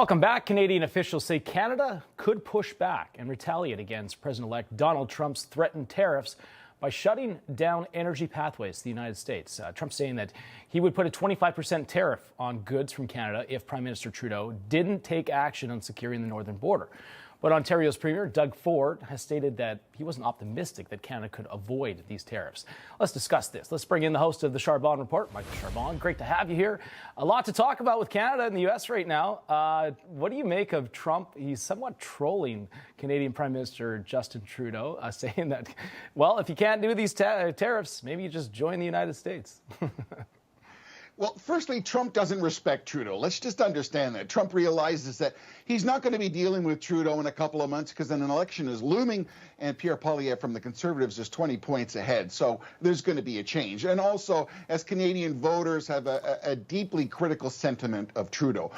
Welcome back. Canadian officials say Canada could push back and retaliate against President-elect Donald Trump's threatened tariffs by shutting down energy pathways to the United States. Trump's saying that he would put a 25% tariff on goods from Canada if Prime Minister Trudeau didn't take action on securing the northern border. But Ontario's Premier Doug Ford has stated that he wasn't optimistic that Canada could avoid these tariffs. Let's discuss this. Let's bring in the host of the Charbonne Report, Michael Charbonne. Great to have you here. A lot to talk about with Canada and the U.S. right now. What do you make of Trump? He's somewhat trolling Canadian Prime Minister Justin Trudeau, saying that, well, if you can't do these tariffs, maybe you just join the United States. Well, firstly, Trump doesn't respect Trudeau. Let's just understand that. Trump realizes that he's not going to be dealing with Trudeau in a couple of months because an election is looming, and Pierre Poilievre from the Conservatives is 20 points ahead. So there's going to be a change. And also, as Canadian voters have a deeply critical sentiment of Trudeau.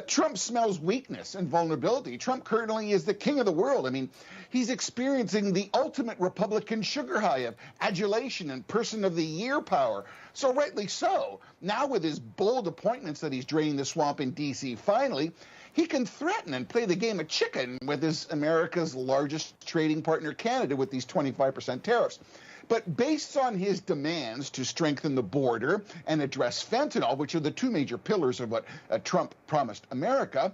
Trump smells weakness and vulnerability. Trump currently is the king of the world. I mean, he's experiencing the ultimate Republican sugar high of adulation and person of the year power. So rightly so. Now with his bold appointments that he's draining the swamp in D.C., finally, he can threaten and play the game of chicken with his America's largest trading partner, Canada, with these 25% tariffs. But based on his demands to strengthen the border and address fentanyl, which are the two major pillars of what Trump promised America,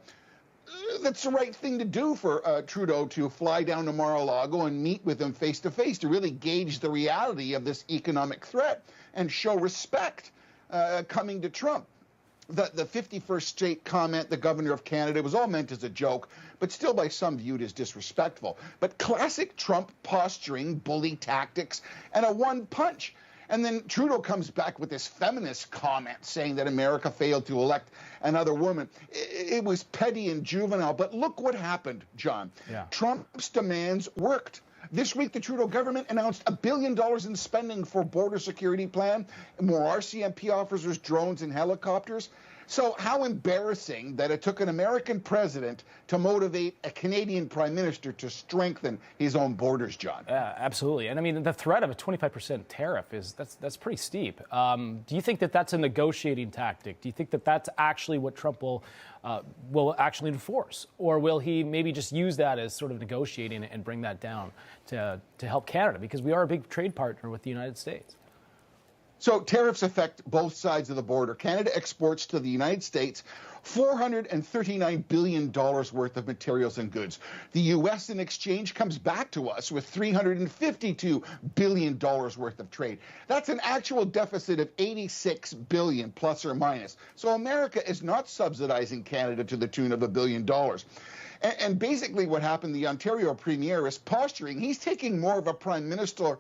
that's the right thing to do for Trudeau to fly down to Mar-a-Lago and meet with him face-to-face to really gauge the reality of this economic threat and show respect coming to Trump. The 51st state comment, the governor of Canada, was all meant as a joke, but still by some viewed as disrespectful. But classic Trump posturing, bully tactics, and a one punch. And then Trudeau comes back with this feminist comment saying that America failed to elect another woman. It was petty and juvenile, but look what happened, John. Yeah. Trump's demands worked. This week, the Trudeau government announced $1 billion in spending for border security plan, more RCMP officers, drones, and helicopters. So how embarrassing that it took an American president to motivate a Canadian prime minister to strengthen his own borders, John. Absolutely. And I mean, the threat of a 25% tariff that's pretty steep. Do you think that that's a negotiating tactic? Do you think that that's actually what Trump will actually enforce? Or will he maybe just use that as sort of negotiating and bring that down to help Canada? Because we are a big trade partner with the United States. So tariffs affect both sides of the border. Canada exports to the United States $439 billion worth of materials and goods. The U.S. in exchange comes back to us with $352 billion worth of trade. That's an actual deficit of $86 billion plus or minus. So America is not subsidizing Canada to the tune of $1 billion. And basically what happened, the Ontario Premier is posturing. He's taking more of a prime minister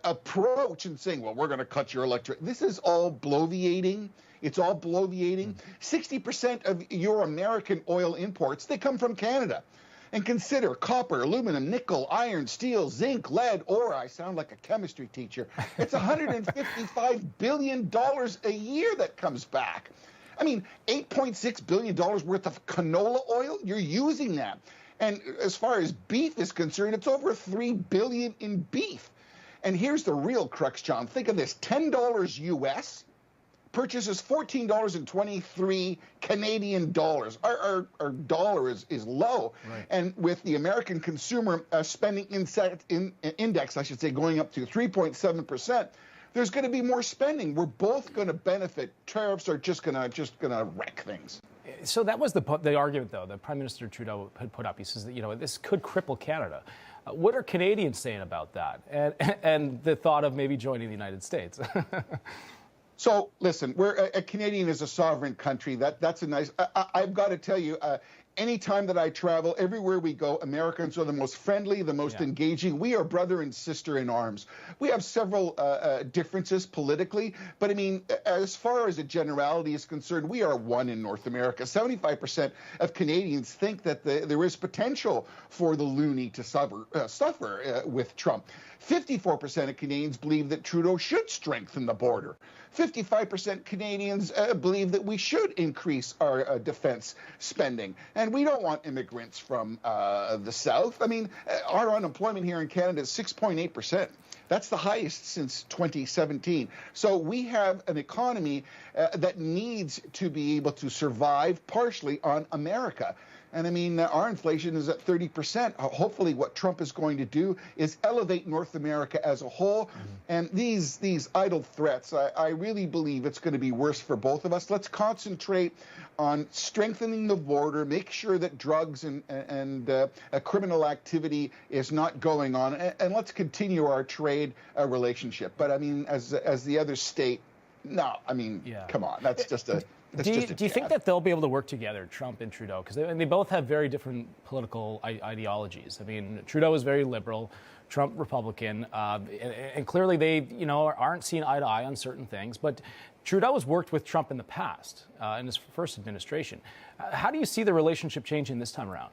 approach and saying, well, we're going to cut your electric. This is all bloviating. It's all bloviating. 60% of your American oil imports, they come from Canada. And consider copper, aluminum, nickel, iron, steel, zinc, lead, ore. I sound like a chemistry teacher. It's $155 billion a year that comes back. I mean, $8.6 billion worth of canola oil, you're using that. And as far as beef is concerned, it's over $3 billion in beef. And here's the real crux, John. Think of this, $10 U.S. purchases $14.23 Canadian dollars. Our dollar is low. Right. And with the American consumer spending index, I should say, going up to 3.7%, there's going to be more spending. We're both going to benefit. Tariffs are just going to wreck things. So that was the argument, though, that Prime Minister Trudeau had put up. He says that, this could cripple Canada. What are Canadians saying about that and the thought of maybe joining the United States? So, listen, a Canadian is a sovereign country. That's a nice. I've got to tell you, anytime that I travel, everywhere we go, Americans are the most friendly, the most engaging. We are brother and sister in arms. We have several differences politically, but I mean, as far as a generality is concerned, we are one in North America. 75% of Canadians think that there is potential for the loonie to suffer with Trump. 54% of Canadians believe that Trudeau should strengthen the border. 55% Canadians believe that we should increase our defense spending. And we don't want immigrants from the South. I mean, our unemployment here in Canada is 6.8%. That's the highest since 2017. So we have an economy that needs to be able to survive partially on America. And I mean, our inflation is at 30%. Hopefully what Trump is going to do is elevate North America as a whole. And these idle threats, I really believe it's going to be worse for both of us. Let's concentrate on strengthening the border, make sure that drugs and criminal activity is not going on, and let's continue our trade relationship. But I mean, as the other state, no, I mean, come on, that's just a... Do you think that they'll be able to work together, Trump and Trudeau? Because they both have very different political ideologies. I mean, Trudeau is very liberal, Trump Republican, and clearly they, aren't seeing eye to eye on certain things. But Trudeau has worked with Trump in the past, in his first administration. How do you see the relationship changing this time around?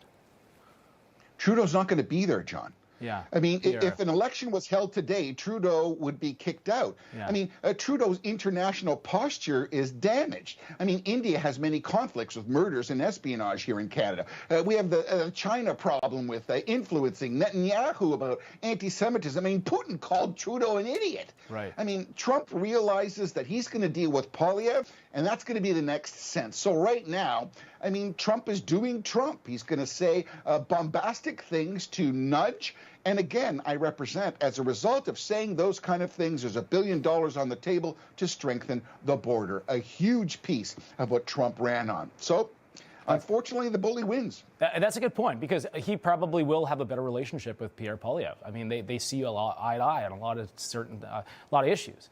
Trudeau's not going to be there, John. Yeah. I mean, if an election was held today, Trudeau would be kicked out. Yeah. I mean, Trudeau's international posture is damaged. I mean, India has many conflicts with murders and espionage here in Canada. We have the China problem with influencing Netanyahu about anti-Semitism. I mean, Putin called Trudeau an idiot. Right. I mean, Trump realizes that he's going to deal with Poilievre, and that's going to be the next sense. So right now, I mean, Trump is doing Trump. He's going to say bombastic things to nudge. And again, I represent, as a result of saying those kind of things, there's $1 billion on the table to strengthen the border, a huge piece of what Trump ran on. So, unfortunately, the bully wins. That's a good point, because he probably will have a better relationship with Pierre Poilievre. I mean, they see a lot eye to eye on a lot of issues.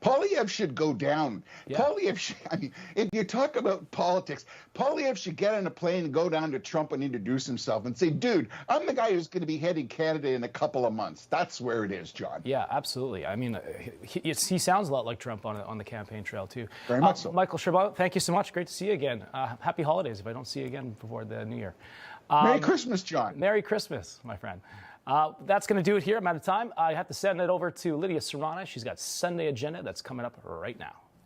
Poilievre should go down. Yeah. Poilievre should, I mean, if you talk about politics, Poilievre should get on a plane and go down to Trump and introduce himself and say, dude, I'm the guy who's going to be heading Canada in a couple of months. That's where it is, John. Yeah, absolutely. I mean, he sounds a lot like Trump on the campaign trail, too. Very much so. Michael Chabot, thank you so much. Great to see you again. Happy holidays if I don't see you again before the new year. Merry Christmas, John. Merry Christmas, my friend. That's going to do it here. I'm out of time. I have to send it over to Lydia Serrana. She's got Sunday Agenda that's coming up right now.